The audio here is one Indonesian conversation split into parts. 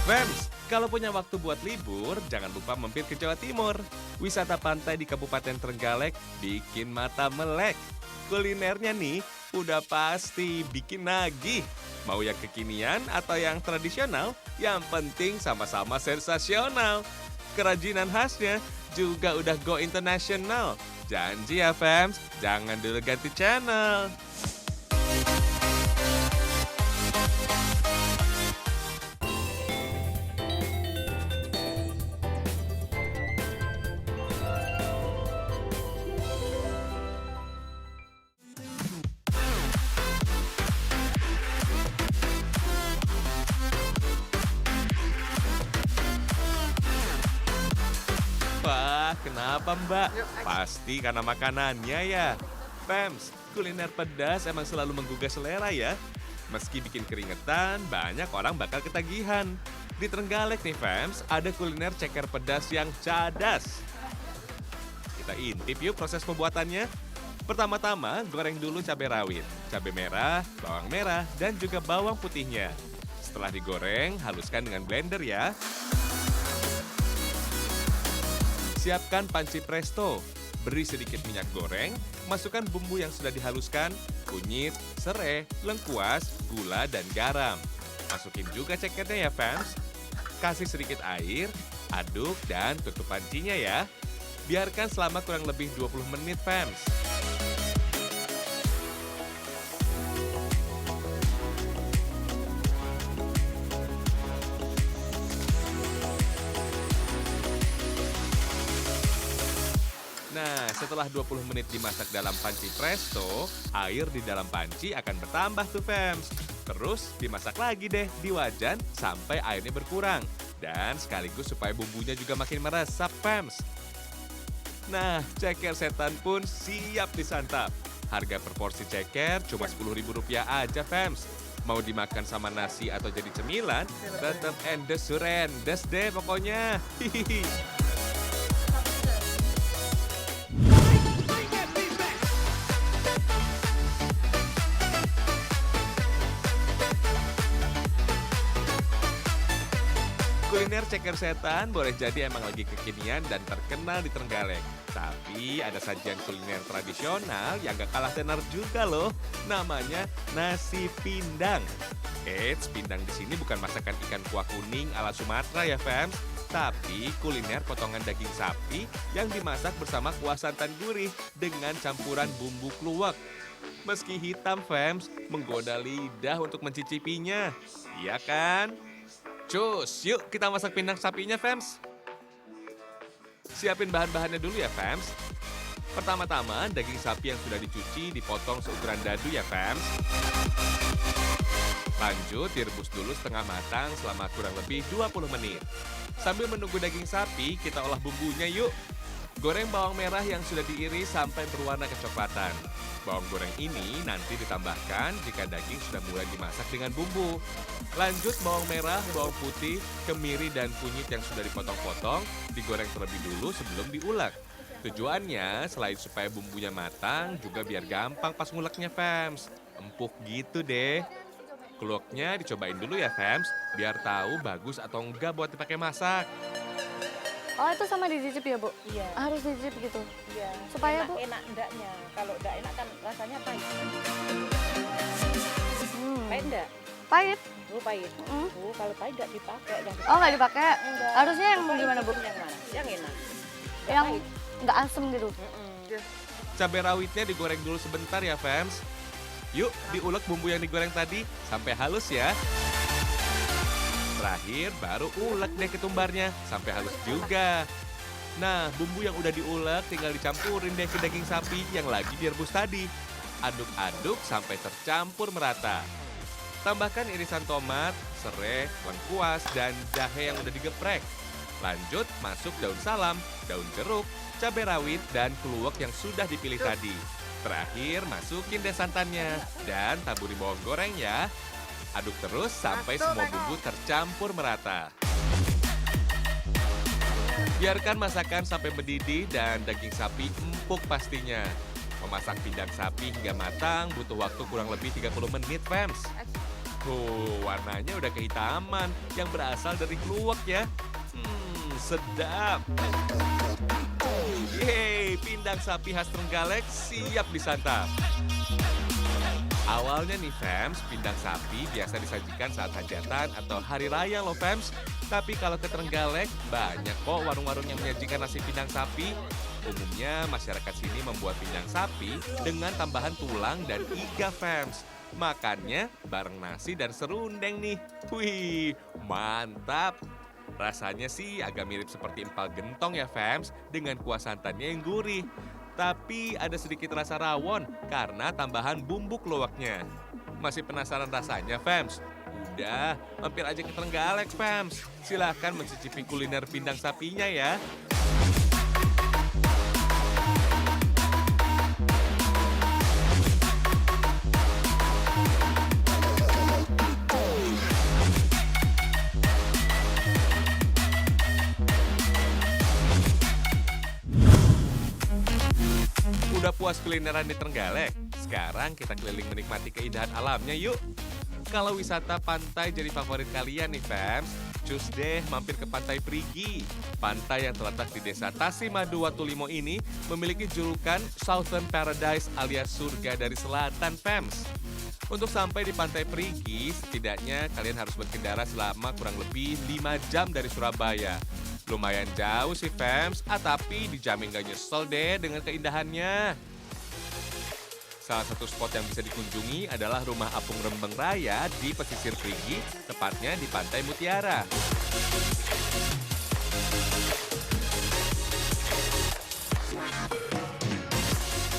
Fams, kalau punya waktu buat libur, jangan lupa mampir ke Jawa Timur. Wisata pantai di Kabupaten Trenggalek bikin mata melek. Kulinernya nih, udah pasti bikin nagih. Mau yang kekinian atau yang tradisional, yang penting sama-sama sensasional. Kerajinan khasnya juga udah go international. Janji ya Fams, jangan dulu ganti channel. Wah, kenapa Mbak? Pasti karena makanannya ya. Fams, kuliner pedas emang selalu menggugah selera ya. Meski bikin keringetan, banyak orang bakal ketagihan. Di Trenggalek nih Fams, ada kuliner ceker pedas yang cadas. Kita intip yuk proses pembuatannya. Pertama-tama, goreng dulu cabai rawit, cabai merah, bawang merah, dan juga bawang putihnya. Setelah digoreng, haluskan dengan blender ya. Siapkan panci presto, beri sedikit minyak goreng, masukkan bumbu yang sudah dihaluskan, kunyit, serai, lengkuas, gula, dan garam. Masukin juga cekernya ya fans. Kasih sedikit air, aduk, dan tutup pancinya ya. Biarkan selama kurang lebih 20 menit fans. Nah, setelah 20 menit dimasak dalam panci presto, air di dalam panci akan bertambah tuh fams. Terus dimasak lagi deh di wajan sampai airnya berkurang. Dan sekaligus supaya bumbunya juga makin meresap fams. Nah, ceker setan pun siap disantap. Harga per porsi ceker cuma Rp10.000 aja fams. Mau dimakan sama nasi atau jadi cemilan, tetap endes surendes deh pokoknya. Hihihi. Kuliner ceker setan boleh jadi emang lagi kekinian dan terkenal di Trenggalek. Tapi ada sajian kuliner tradisional yang gak kalah tenar juga loh. Namanya nasi pindang. Eits, pindang di sini bukan masakan ikan kuah kuning ala Sumatera ya fams. Tapi kuliner potongan daging sapi yang dimasak bersama kuah santan gurih dengan campuran bumbu kluwek. Meski hitam fams, menggoda lidah untuk mencicipinya. Iya kan? Cus, yuk kita masak pindang sapinya, Fams. Siapin bahan-bahannya dulu ya, Fams. Pertama-tama, daging sapi yang sudah dicuci dipotong seukuran dadu ya, Fams. Lanjut, direbus dulu setengah matang selama kurang lebih 20 menit. Sambil menunggu daging sapi, kita olah bumbunya yuk. Goreng bawang merah yang sudah diiris sampai berwarna kecoklatan. Bawang goreng ini nanti ditambahkan jika daging sudah mulai dimasak dengan bumbu. Lanjut bawang merah, bawang putih, kemiri, dan kunyit yang sudah dipotong-potong digoreng terlebih dulu sebelum diulek. Tujuannya selain supaya bumbunya matang, juga biar gampang pas nguleknya, Fams. Empuk gitu deh. Kluweknya dicobain dulu ya, Fams, biar tahu bagus atau enggak buat dipakai masak. Oh itu sama dicicip ya Bu? Iya. Harus dicicip gitu? Iya. Supaya enak, Bu? enak enggaknya. Kalau enggak enak kan rasanya pahit. Pahit enggak? Pahit? Oh pahit. Mm. Oh kalau pahit enggak dipakai. Oh nggak dipakai? Enggak. Harusnya yang Coba gimana Bu? icipin yang mana? Yang enak. Nggak Yang pahit. nggak asem gitu? Cabai rawitnya digoreng dulu sebentar ya, Fams. Yuk, diulek bumbu yang digoreng tadi sampai halus ya. Terakhir, baru ulek deh ketumbarnya sampai halus juga. Nah, bumbu yang udah diulek tinggal dicampurin deh ke daging sapi yang lagi direbus tadi. Aduk-aduk sampai tercampur merata. Tambahkan irisan tomat, serai, lengkuas, dan jahe yang udah digeprek. Lanjut, masuk daun salam, daun jeruk, cabai rawit, dan kluwek yang sudah dipilih tadi. Terakhir, masukin deh santannya dan taburi bawang goreng ya. Aduk terus sampai semua bumbu tercampur merata. Biarkan masakan sampai mendidih dan daging sapi empuk pastinya. Memasak pindang sapi hingga matang butuh waktu kurang lebih 30 menit, Fams. Tuh, warnanya udah kehitaman yang berasal dari kluwek ya. Sedap. Yeay, pindang sapi khas Trenggalek siap disantap. Awalnya nih fams, pindang sapi biasa disajikan saat hajatan atau hari raya loh fams. Tapi kalau ke Trenggalek, banyak kok warung-warung yang menyajikan nasi pindang sapi. Umumnya masyarakat sini membuat pindang sapi dengan tambahan tulang dan iga fams. Makannya bareng nasi dan serundeng nih. Wih, mantap. Rasanya sih agak mirip seperti empal gentong ya fams, dengan kuah santannya yang gurih. Tapi ada sedikit rasa rawon karena tambahan bumbu keluaknya. Masih penasaran rasanya fams? Udah, mampir aja ke Trenggalek fams. Silahkan mencicipi kuliner pindang sapinya ya. Udah puas kulineran di Trenggalek? Sekarang kita keliling menikmati keindahan alamnya yuk. Kalau wisata pantai jadi favorit kalian nih fams, cus deh mampir ke Pantai Perigi. Pantai yang terletak di desa Tasimadu Watulimo ini memiliki julukan Southern Paradise alias surga dari selatan fams. Untuk sampai di Pantai Perigi, setidaknya kalian harus berkendara selama kurang lebih 5 jam dari Surabaya. Lumayan jauh sih fams, tapi dijamin gak nyesel deh dengan keindahannya. Salah satu spot yang bisa dikunjungi adalah Rumah Apung Rembeng Raya di pesisir Perigi, tepatnya di Pantai Mutiara.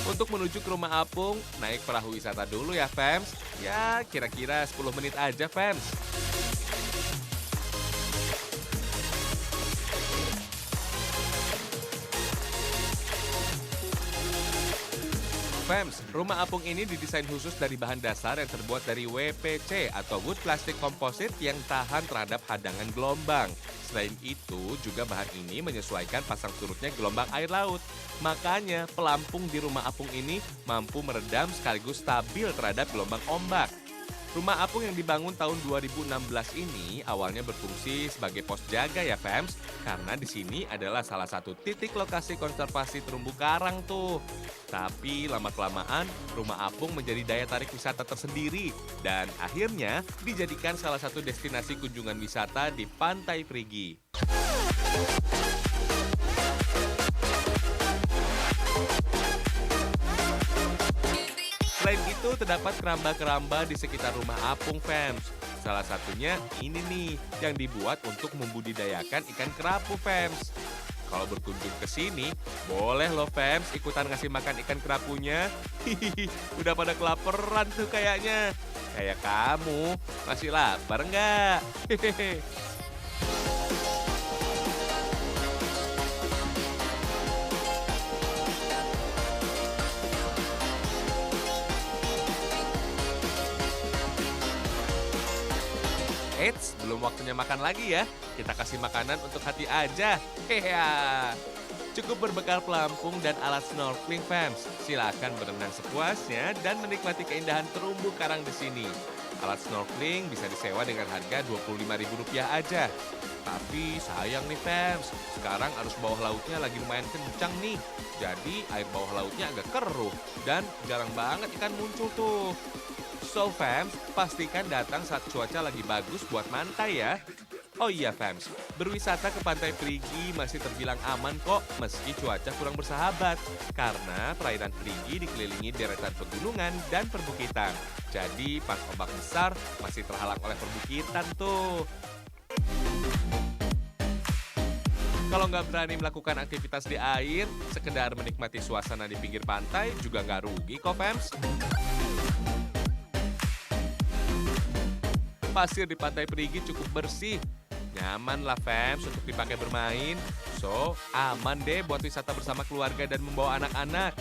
Untuk menuju ke Rumah Apung, naik perahu wisata dulu ya fams. Ya, kira-kira 10 menit aja fams. Fams, Rumah Apung ini didesain khusus dari bahan dasar yang terbuat dari WPC atau Wood Plastic Composite yang tahan terhadap hadangan gelombang. Selain itu, juga bahan ini menyesuaikan pasang surutnya gelombang air laut. Makanya, pelampung di Rumah Apung ini mampu meredam sekaligus stabil terhadap gelombang ombak. Rumah Apung yang dibangun tahun 2016 ini awalnya berfungsi sebagai pos jaga ya fams, karena di sini adalah salah satu titik lokasi konservasi terumbu karang tuh. Tapi lama-kelamaan Rumah Apung menjadi daya tarik wisata tersendiri dan akhirnya dijadikan salah satu destinasi kunjungan wisata di Pantai Perigi. Selain itu, terdapat keramba-keramba di sekitar Rumah Apung fams. Salah satunya ini nih, yang dibuat untuk membudidayakan ikan kerapu fams. Kalau berkunjung ke sini, boleh loh fams ikutan ngasih makan ikan kerapunya. Hihihi, udah pada kelaparan tuh kayaknya. Kayak kamu, masih lapar nggak? Hehehe. Eits, belum waktunya makan lagi ya. Kita kasih makanan untuk hati aja. Hehehe. Cukup berbekal pelampung dan alat snorkeling fams. Silakan berenang sepuasnya dan menikmati keindahan terumbu karang di sini. Alat snorkeling bisa disewa dengan harga Rp25.000 aja. Tapi sayang nih fams, sekarang arus bawah lautnya lagi lumayan kencang nih. Jadi air bawah lautnya agak keruh dan jarang banget ikan muncul tuh. So fams, pastikan datang saat cuaca lagi bagus buat mantai ya. Oh iya fams, berwisata ke Pantai Perigi masih terbilang aman kok meski cuaca kurang bersahabat. Karena perairan Perigi dikelilingi deretan pegunungan dan perbukitan. Jadi pas ombak besar masih terhalang oleh perbukitan tuh. Kalau nggak berani melakukan aktivitas di air, sekedar menikmati suasana di pinggir pantai juga nggak rugi kok fams. Pasir di Pantai Perigi cukup bersih. Nyaman lah fams untuk dipakai bermain. So, aman deh buat wisata bersama keluarga dan membawa anak-anak.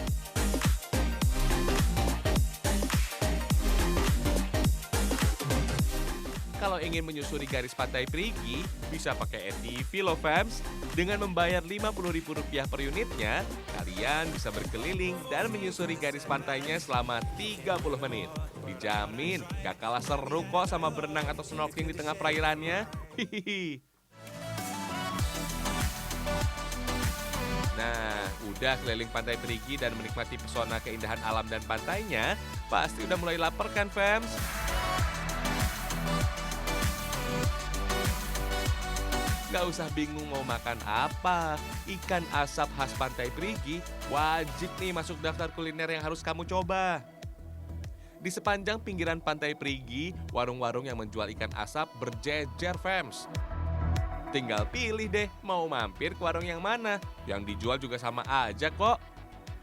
Kalau ingin menyusuri garis Pantai Perigi, bisa pakai ATV loh fams. Dengan membayar Rp50.000 per unitnya, kalian bisa berkeliling dan menyusuri garis pantainya selama 30 menit. Dijamin gak kalah seru kok sama berenang atau snorkeling di tengah perairannya. Hihihi. Nah, udah keliling Pantai Perigi dan menikmati pesona keindahan alam dan pantainya, pasti udah mulai lapar kan, fams? Gak usah bingung mau makan apa. Ikan asap khas Pantai Perigi wajib nih masuk daftar kuliner yang harus kamu coba. Di sepanjang pinggiran Pantai Perigi, warung-warung yang menjual ikan asap berjejer, fams. Tinggal pilih deh mau mampir ke warung yang mana. Yang dijual juga sama aja kok.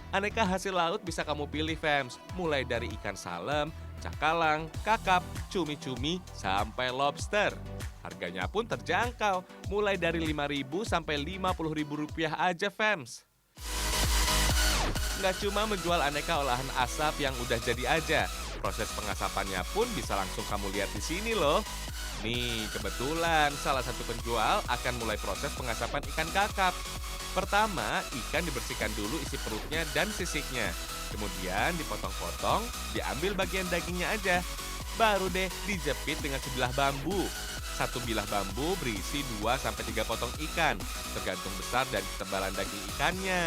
Aneka hasil laut bisa kamu pilih, fams. Mulai dari ikan salem, cakalang, kakap, cumi-cumi, sampai lobster. Harganya pun terjangkau, mulai dari Rp5.000 sampai Rp50.000 aja, fams. Nggak cuma menjual aneka olahan asap yang udah jadi aja. Proses pengasapannya pun bisa langsung kamu lihat di sini loh. Nih, kebetulan salah satu penjual akan mulai proses pengasapan ikan kakap. Pertama, ikan dibersihkan dulu isi perutnya dan sisiknya. Kemudian dipotong-potong, diambil bagian dagingnya aja. Baru deh dijepit dengan sebilah bambu. Satu bilah bambu berisi 2-3 potong ikan, tergantung besar dan ketebalan daging ikannya.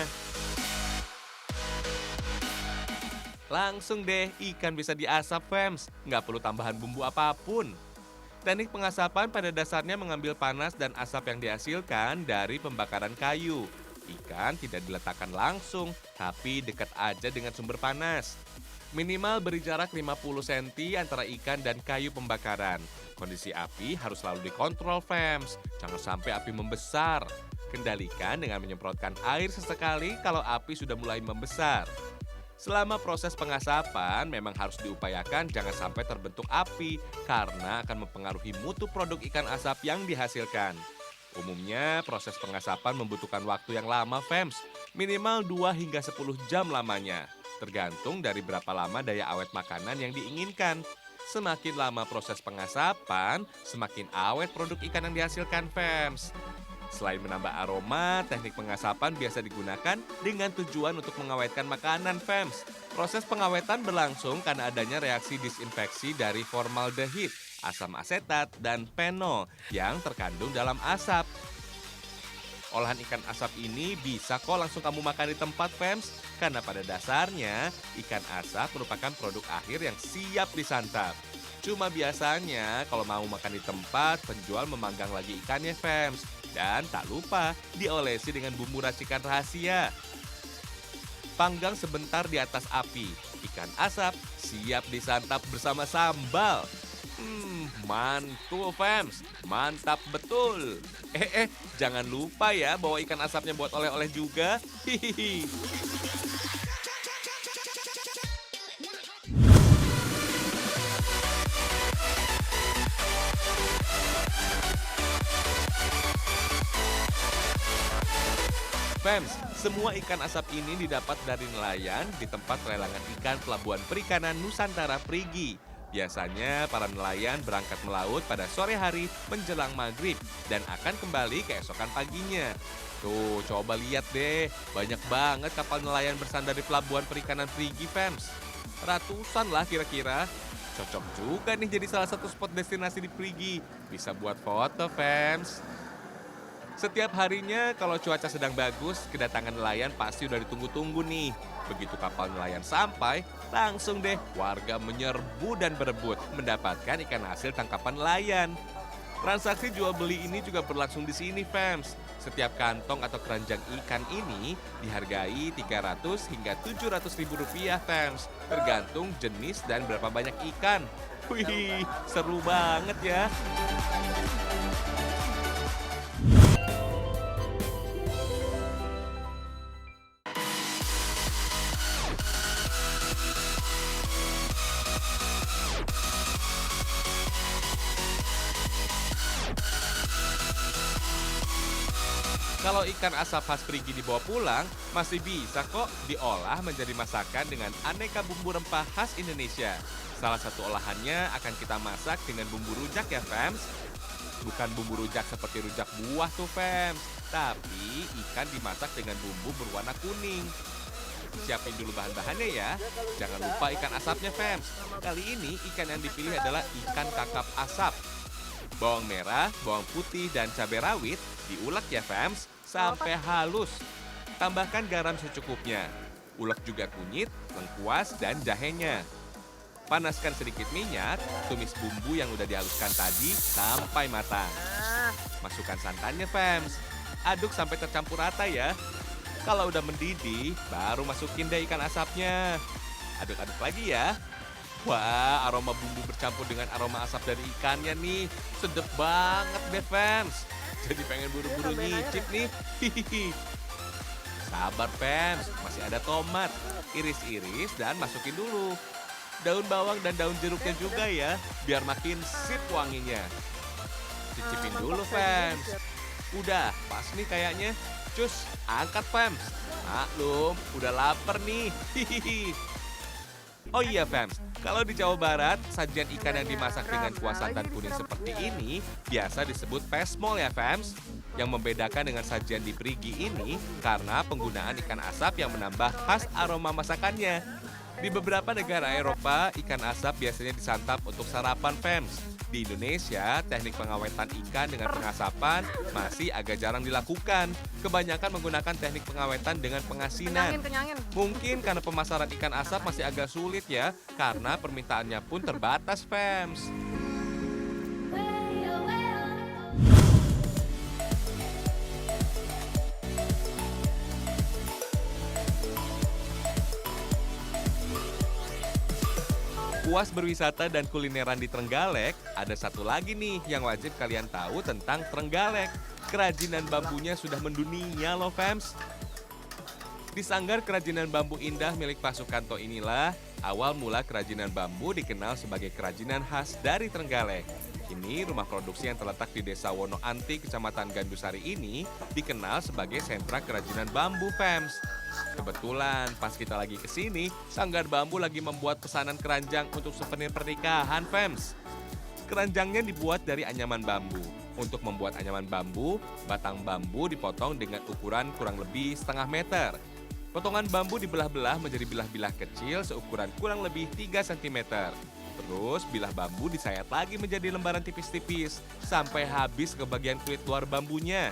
Langsung deh ikan bisa diasap, fams. Nggak perlu tambahan bumbu apapun. Teknik pengasapan pada dasarnya mengambil panas dan asap yang dihasilkan dari pembakaran kayu. Ikan tidak diletakkan langsung, tapi dekat aja dengan sumber panas. Minimal beri jarak 50 cm antara ikan dan kayu pembakaran. Kondisi api harus selalu dikontrol, fams. Jangan sampai api membesar. Kendalikan dengan menyemprotkan air sesekali kalau api sudah mulai membesar. Selama proses pengasapan memang harus diupayakan jangan sampai terbentuk api karena akan mempengaruhi mutu produk ikan asap yang dihasilkan. Umumnya proses pengasapan membutuhkan waktu yang lama, fams. Minimal 2 hingga 10 jam lamanya. Tergantung dari berapa lama daya awet makanan yang diinginkan. Semakin lama proses pengasapan, semakin awet produk ikan yang dihasilkan, fams. Selain menambah aroma, teknik pengasapan biasa digunakan dengan tujuan untuk mengawetkan makanan, fams. Proses pengawetan berlangsung karena adanya reaksi disinfeksi dari formaldehid, asam asetat, dan fenol yang terkandung dalam asap. Olahan ikan asap ini bisa kok langsung kamu makan di tempat, fams. Karena pada dasarnya, ikan asap merupakan produk akhir yang siap disantap. Cuma biasanya kalau mau makan di tempat, penjual memanggang lagi ikannya, fams. Dan tak lupa diolesi dengan bumbu racikan rahasia. Panggang sebentar di atas api. Ikan asap siap disantap bersama sambal. Mantul, fams. Mantap betul. Jangan lupa ya bawa ikan asapnya buat oleh-oleh juga. Hihihi. Fams, semua ikan asap ini didapat dari nelayan di tempat pelelangan ikan Pelabuhan Perikanan Nusantara Perigi. Biasanya para nelayan berangkat melaut pada sore hari menjelang maghrib dan akan kembali keesokan paginya. Tuh, coba lihat deh, banyak banget kapal nelayan bersandar di Pelabuhan Perikanan Perigi, fams. Ratusan lah kira-kira. Cocok juga nih jadi salah satu spot destinasi di Perigi. Bisa buat foto, fams. Setiap harinya kalau cuaca sedang bagus, kedatangan nelayan pasti udah ditunggu-tunggu nih. Begitu kapal nelayan sampai, langsung deh warga menyerbu dan berebut mendapatkan ikan hasil tangkapan nelayan. Transaksi jual beli ini juga berlangsung di sini, fams. Setiap kantong atau keranjang ikan ini dihargai 300 hingga 700 ribu rupiah, fams. Tergantung jenis dan berapa banyak ikan. Wih, seru banget ya. Kalau ikan asap khas Perigi dibawa pulang, masih bisa kok diolah menjadi masakan dengan aneka bumbu rempah khas Indonesia. Salah satu olahannya akan kita masak dengan bumbu rujak ya, fams. Bukan bumbu rujak seperti rujak buah tuh, fams. Tapi ikan dimasak dengan bumbu berwarna kuning. Siapin dulu bahan-bahannya ya. Jangan lupa ikan asapnya, fams. Kali ini ikan yang dipilih adalah ikan kakap asap. Bawang merah, bawang putih, dan cabai rawit diulek ya, fams, sampai halus. Tambahkan garam secukupnya. Ulek juga kunyit, lengkuas, dan jahenya. Panaskan sedikit minyak, tumis bumbu yang udah dihaluskan tadi sampai matang. Masukkan santannya, fams. Aduk sampai tercampur rata ya. Kalau udah mendidih, baru masukin deh ikan asapnya. Aduk-aduk lagi ya. Wah, aroma bumbu bercampur dengan aroma asap dari ikannya nih. Sedep banget deh, fams. Jadi pengen buru-buru nyicip nih. Hihihi. Sabar, fams. Masih ada tomat. Iris-iris dan masukin dulu. Daun bawang dan daun jeruknya juga ya, biar makin sip wanginya. Cicipin dulu, fams. Udah, pas nih kayaknya. Cus, angkat, fams. Maklum, udah lapar nih. Hihihi. Oh iya, fams. Kalau di Jawa Barat, sajian ikan yang dimasak dengan kuah santan kuning seperti ini biasa disebut pesmol ya, fams. Yang membedakan dengan sajian di Perigi ini karena penggunaan ikan asap yang menambah khas aroma masakannya. Di beberapa negara Eropa, ikan asap biasanya disantap untuk sarapan, fams. Di Indonesia, teknik pengawetan ikan dengan pengasapan masih agak jarang dilakukan. Kebanyakan menggunakan teknik pengawetan dengan pengasinan. Kenyangin. Mungkin karena pemasaran ikan asap masih agak sulit ya, karena permintaannya pun terbatas, fams. Puas berwisata dan kulineran di Trenggalek, ada satu lagi nih yang wajib kalian tahu tentang Trenggalek. Kerajinan bambunya sudah mendunia loh, fams. Di Sanggar Kerajinan Bambu Indah milik Pak Sukanto inilah awal mula kerajinan bambu dikenal sebagai kerajinan khas dari Trenggalek. Kini rumah produksi yang terletak di Desa Wono Anti, Kecamatan Gandusari ini dikenal sebagai sentra kerajinan bambu, fams. Kebetulan pas kita lagi kesini, Sanggar Bambu lagi membuat pesanan keranjang untuk souvenir pernikahan, fams. Keranjangnya dibuat dari anyaman bambu. Untuk membuat anyaman bambu, batang bambu dipotong dengan ukuran kurang lebih setengah meter. Potongan bambu dibelah-belah menjadi bilah-bilah kecil seukuran kurang lebih 3 cm. Terus bilah bambu disayat lagi menjadi lembaran tipis-tipis sampai habis ke bagian kulit luar bambunya.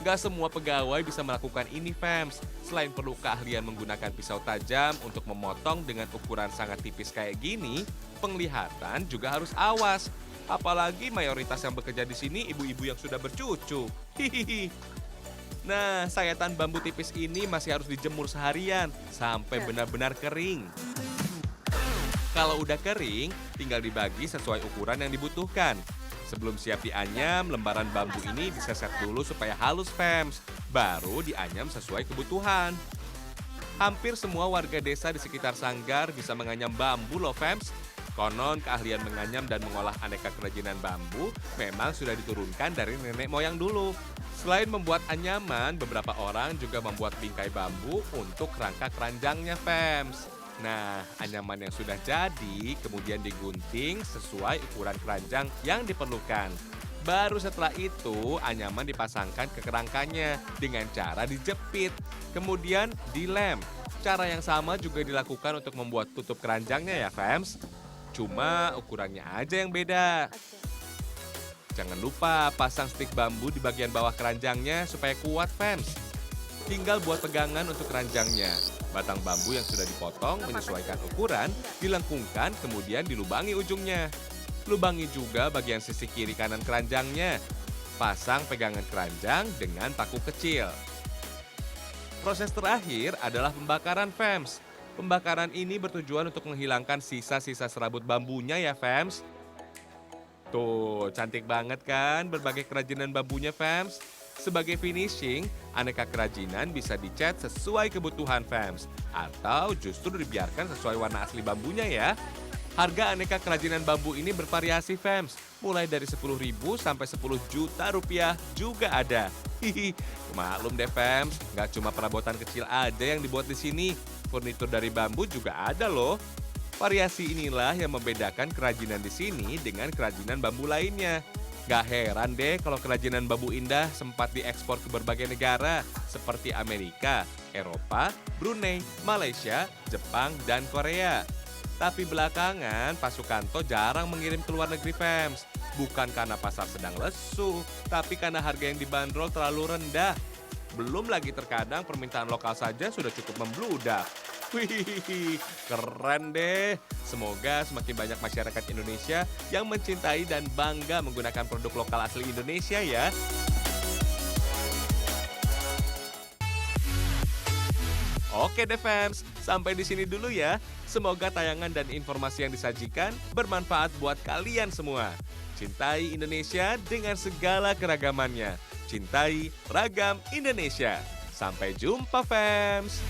Gak semua pegawai bisa melakukan ini, fams. Selain perlu keahlian menggunakan pisau tajam untuk memotong dengan ukuran sangat tipis kayak gini, penglihatan juga harus awas. Apalagi mayoritas yang bekerja di sini ibu-ibu yang sudah bercucu. Hihihi. Nah, sayatan bambu tipis ini masih harus dijemur seharian sampai benar-benar kering. Kalau udah kering, tinggal dibagi sesuai ukuran yang dibutuhkan. Sebelum siap dianyam, lembaran bambu ini diseset dulu supaya halus, fams. Baru dianyam sesuai kebutuhan. Hampir semua warga desa di sekitar Sanggar bisa menganyam bambu loh, fams. Konon keahlian menganyam dan mengolah aneka kerajinan bambu memang sudah diturunkan dari nenek moyang dulu. Selain membuat anyaman, beberapa orang juga membuat bingkai bambu untuk rangka keranjangnya, fams. Nah, anyaman yang sudah jadi kemudian digunting sesuai ukuran keranjang yang diperlukan. Baru setelah itu, anyaman dipasangkan ke kerangkanya dengan cara dijepit, kemudian dilem. Cara yang sama juga dilakukan untuk membuat tutup keranjangnya ya, fams. Cuma ukurannya aja yang beda. Jangan lupa pasang stik bambu di bagian bawah keranjangnya supaya kuat, fams. Tinggal buat pegangan untuk keranjangnya. Batang bambu yang sudah dipotong menyesuaikan ukuran, dilengkungkan kemudian dilubangi ujungnya. Lubangi juga bagian sisi kiri kanan keranjangnya. Pasang pegangan keranjang dengan paku kecil. Proses terakhir adalah pembakaran, fams. Pembakaran ini bertujuan untuk menghilangkan sisa-sisa serabut bambunya ya, fams. Tuh, cantik banget kan berbagai kerajinan bambunya, fams. Sebagai finishing, aneka kerajinan bisa dicat sesuai kebutuhan, fams. Atau justru dibiarkan sesuai warna asli bambunya ya. Harga aneka kerajinan bambu ini bervariasi, fams. Mulai dari 10.000 sampai 10 juta rupiah juga ada. Hihi, maklum deh, fams. Nggak cuma perabotan kecil aja yang dibuat di sini. Furnitur dari bambu juga ada loh. Variasi inilah yang membedakan kerajinan di sini dengan kerajinan bambu lainnya. Gak heran deh kalau kerajinan bambu indah sempat diekspor ke berbagai negara seperti Amerika, Eropa, Brunei, Malaysia, Jepang, dan Korea. Tapi belakangan Pak Sukanto jarang mengirim ke luar negeri, Fems. Bukan karena pasar sedang lesu, tapi karena harga yang dibanderol terlalu rendah. Belum lagi terkadang permintaan lokal saja sudah cukup membludak. Wih, keren deh. Semoga semakin banyak masyarakat Indonesia yang mencintai dan bangga menggunakan produk lokal asli Indonesia ya. Oke deh fans, sampai di sini dulu ya. Semoga tayangan dan informasi yang disajikan bermanfaat buat kalian semua. Cintai Indonesia dengan segala keragamannya. Cintai ragam Indonesia. Sampai jumpa fans.